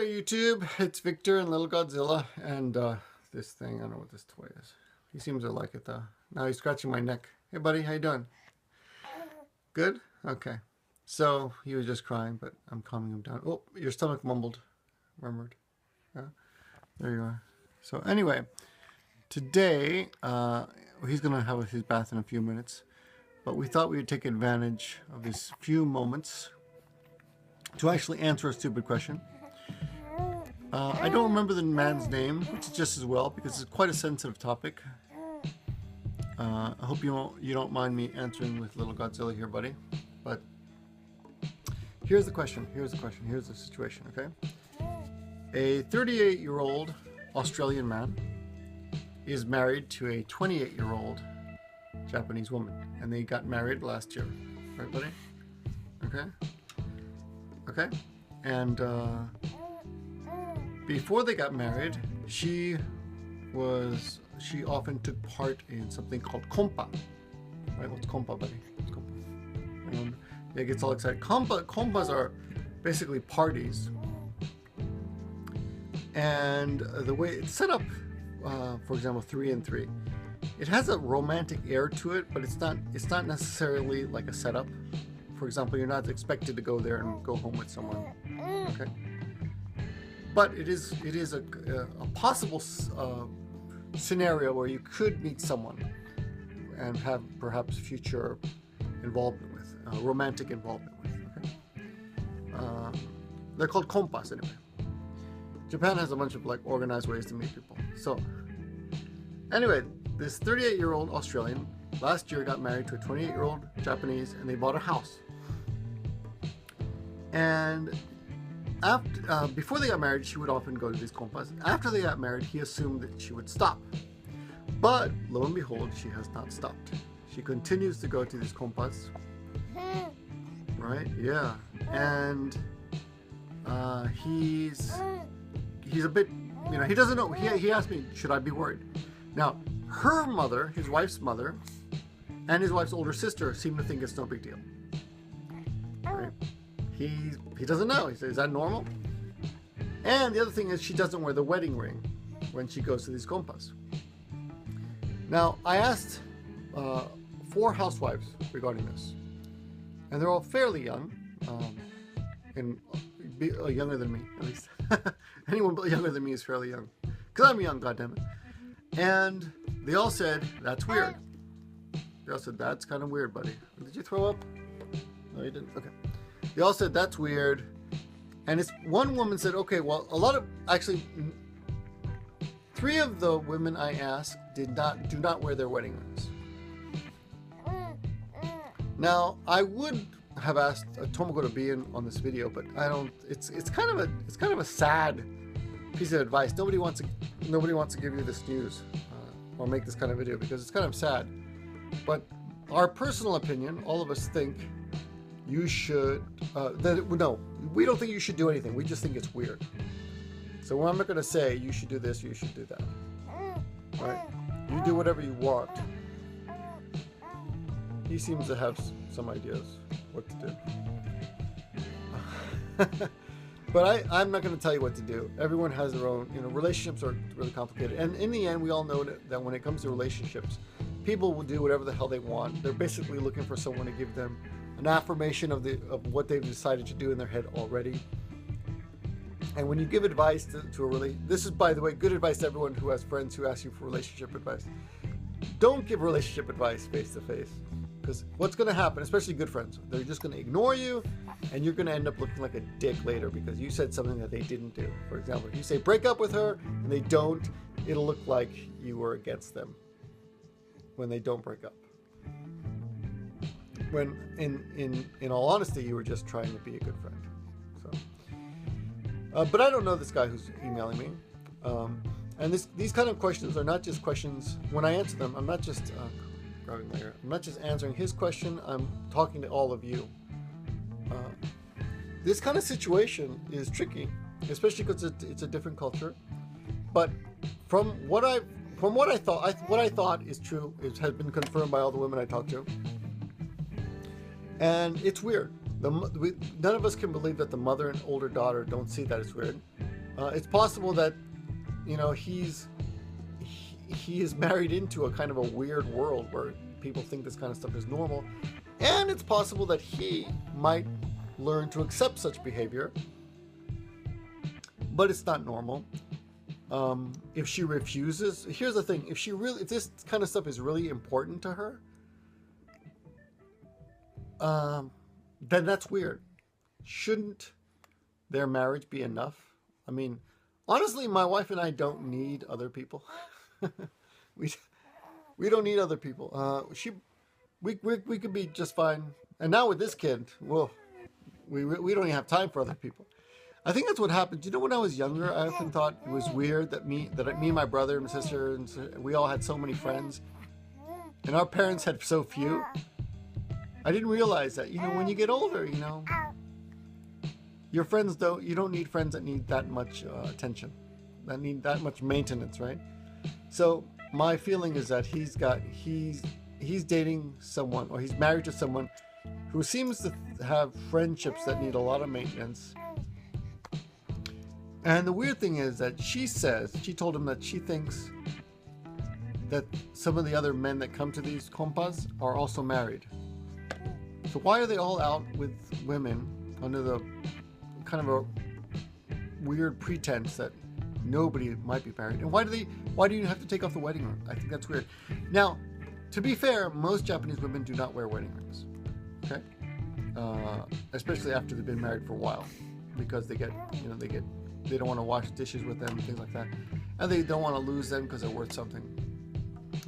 there, YouTube. It's Victor and Little Godzilla, and this thing, I don't know what this toy is. He seems to like it though. Now he's scratching my neck. Hey buddy, how you doing? Good? Okay. So he was just crying, but I'm calming him down. Oh, your stomach murmured. Yeah, there you are. So anyway, today he's gonna have his bath in a few minutes, but we thought we would take advantage of these few moments to actually answer a stupid question. I don't remember the man's name, which is just as well because it's quite a sensitive topic. I hope you don't mind me answering with Little Godzilla here, buddy. But here's the question. Here's the situation. Okay, a 38-year-old Australian man is married to a 28-year-old Japanese woman, and they got married last year, right, buddy? Okay, and before they got married, she often took part in something called kompa. Right? What's kompa, buddy? What's kompa? It gets all excited. Kompas are basically parties, and the way it's set up, for example, 3 and 3, it has a romantic air to it, but it's not necessarily like a setup. For example, you're not expected to go there and go home with someone. Okay, but it is a possible scenario where you could meet someone and have perhaps future involvement with, romantic involvement with. Okay, they're called kompas anyway. Japan has a bunch of like organized ways to meet people. So anyway, this 38-year-old Australian last year got married to a 28-year-old Japanese, and they bought a house. And after, before they got married, she would often go to these kompas. After they got married, he assumed that she would stop. But lo and behold, she has not stopped. She continues to go to these kompas. Right? Yeah. And he's a bit, he doesn't know. He asked me, should I be worried? Now, her mother, his wife's mother, and his wife's older sister seem to think it's no big deal. Right? He doesn't know. He says, is that normal? And the other thing is, she doesn't wear the wedding ring when she goes to these kompas. Now, I asked 4 housewives regarding this, and they're all fairly young, and younger than me, at least. Anyone but younger than me is fairly young, because I'm young, goddammit. And they all said, that's weird. They all said, that's kind of weird, buddy. Did you throw up? No, you didn't? Okay. They all said, that's weird. And it's one woman said, okay, well, actually, 3 of the women I asked do not wear their wedding rings. Now, I would have asked Tomoko to be on this video, but I don't. It's kind of a sad piece of advice. Nobody wants to give you this news or make this kind of video because it's kind of sad. But our personal opinion, all of us think you should. No, we don't think you should do anything. We just think it's weird. So I'm not going to say you should do this, you should do that. Right? You do whatever you want. He seems to have some ideas what to do. But I'm not going to tell you what to do. Everyone has their own, relationships are really complicated. And in the end, we all know that when it comes to relationships, people will do whatever the hell they want. They're basically looking for someone to give them an affirmation of what they've decided to do in their head already. And when you give advice to a relationship, this is, by the way, good advice to everyone who has friends who ask you for relationship advice. Don't give relationship advice face to face. Because what's going to happen, especially good friends, they're just going to ignore you, and you're going to end up looking like a dick later because you said something that they didn't do. For example, if you say break up with her and they don't, it'll look like you were against them when they don't break up. When in all honesty, you were just trying to be a good friend. So, but I don't know this guy who's emailing me. And these kind of questions are not just questions. When I answer them, I'm not just answering his question. I'm talking to all of you. This kind of situation is tricky, especially because it's a different culture. But from what I thought is true, it has been confirmed by all the women I talked to. And it's weird. None of us can believe that the mother and older daughter don't see that it's weird. It's possible that, you know, he is married into a kind of a weird world where people think this kind of stuff is normal, and it's possible that he might learn to accept such behavior, but it's not normal. If she refuses, here's the thing: if this kind of stuff is really important to her, then that's weird. Shouldn't their marriage be enough? I mean, honestly, my wife and I don't need other people. we don't need other people. We could be just fine. And now with this kid, well, we don't even have time for other people. I think that's what happened. You know, when I was younger, I often thought it was weird that me and my brother and sister, and we all had so many friends, and our parents had so few. I didn't realize that, you know, when you get older, you know, your friends you don't need friends that need that much attention, that need that much maintenance, right? So my feeling is that he's dating someone, or he's married to someone who seems to have friendships that need a lot of maintenance. And the weird thing is that she told him that she thinks that some of the other men that come to these compas are also married. So why are they all out with women under the kind of a weird pretense that nobody might be married? And why do you have to take off the wedding ring? I think that's weird. Now, to be fair, most Japanese women do not wear wedding rings. Okay? Especially after they've been married for a while, because they don't want to wash dishes with them and things like that, and they don't want to lose them because they're worth something.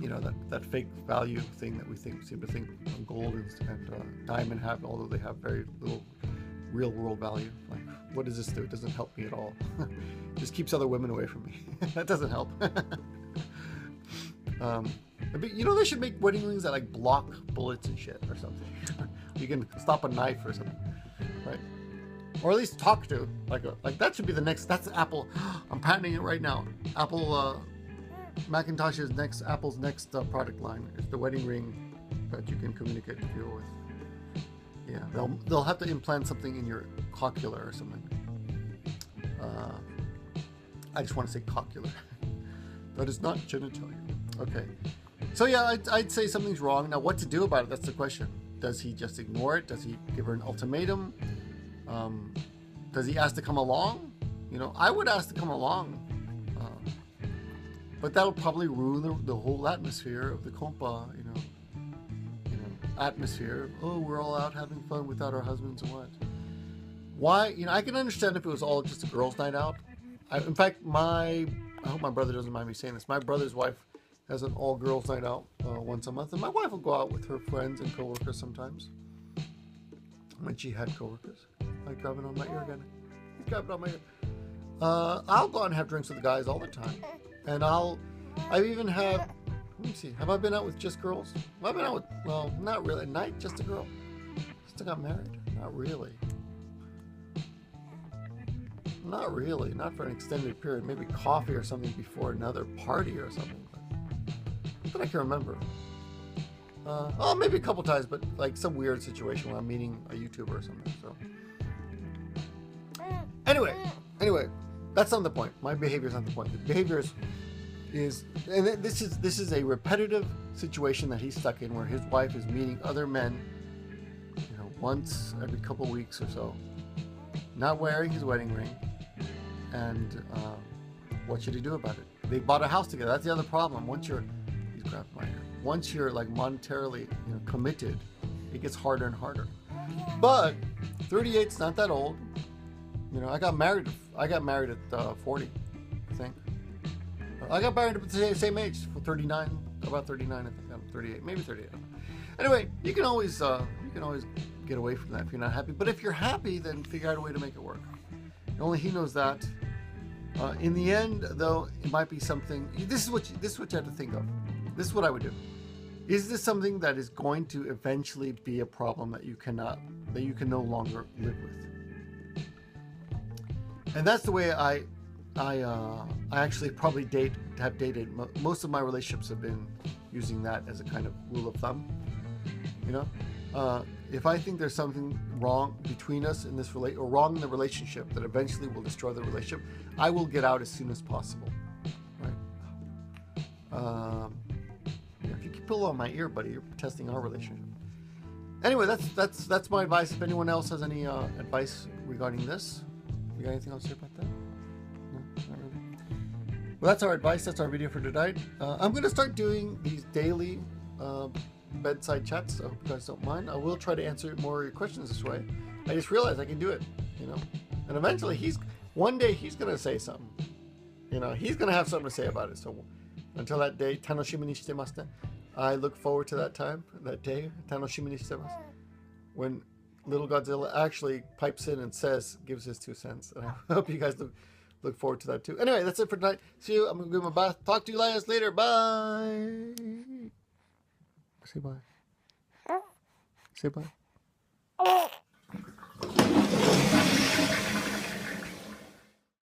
You know, that fake value thing that we seem to think gold and diamond have, although they have very little real world value. Like, what does this do? It doesn't help me at all. Just keeps other women away from me. That doesn't help. But, you know, they should make wedding rings that like block bullets and shit or something. You can stop a knife or something, right? Or at least talk to, like that should be the next. That's Apple. I'm patenting it right now. Apple Macintosh's Apple's next product line is the wedding ring that you can communicate with people with. Yeah, they'll have to implant something in your cochlea or something. I just want to say cochlea. That is not genitalia. Okay. So yeah, I'd say something's wrong. Now, what to do about it? That's the question. Does he just ignore it? Does he give her an ultimatum? Does he ask to come along? You know, I would ask to come along, but that'll probably ruin the whole atmosphere of the compa. You know, atmosphere. Oh, we're all out having fun without our husbands and what? Why? You know, I can understand if it was all just a girls' night out. In fact, I hope my brother doesn't mind me saying this. My brother's wife has an all-girls night out once a month, and my wife will go out with her friends and coworkers sometimes. When she had coworkers, I grab it on my ear again. He's grabbing on my ear. I'll go out and have drinks with the guys all the time, and I even have. Let me see. Have I been out with just girls? Well, I've been out with, well, not really. At night, just a girl. Still got married. Not really. Not really. Not for an extended period. Maybe coffee or something before another party or something. But I can remember. Oh, maybe a couple times, but like some weird situation where I'm meeting a YouTuber or something. So anyway, that's not the point. My behavior is not the point. The behavior is, and this is a repetitive situation that he's stuck in, where his wife is meeting other men, you know, once every couple weeks or so, not wearing his wedding ring, and what should he do about it? They bought a house together. That's the other problem. Once you're like monetarily, you know, committed, it gets harder and harder. But 38's not that old. You know, I got married at 40, I think. I got married at the same age, for 39, about 39, I think. I'm 38, maybe 38. Anyway, you can always get away from that if you're not happy. But if you're happy, then figure out a way to make it work. Only he knows that. In the end, though, it might be something. This is what you have to think of. This is what I would do. Is this something that is going to eventually be a problem that you can no longer live with? And that's the way I actually probably have dated. Most of my relationships have been using that as a kind of rule of thumb. You know, if I think there's something wrong between us in this or wrong in the relationship that eventually will destroy the relationship, I will get out as soon as possible. Right? If you keep pulling on my ear, buddy, you're testing our relationship. Anyway, that's my advice. If anyone else has any advice regarding this, you got anything else to say about that? No, not really. Well, that's our advice. That's our video for tonight. I'm going to start doing these daily bedside chats. I hope you guys don't mind. I will try to answer more of your questions this way. I just realized I can do it, you know. And eventually, one day he's going to say something. You know, he's going to have something to say about it. So until that day, tanoshimi ni shitemasu. I look forward to that time, that day, tanoshimi ni shitemasu, when little Godzilla actually pipes in and gives his 2 cents. And I hope you guys look forward to that too. Anyway, that's it for tonight. See you. I'm going to give my bath. Talk to you guys later. Bye. Say bye. Say bye.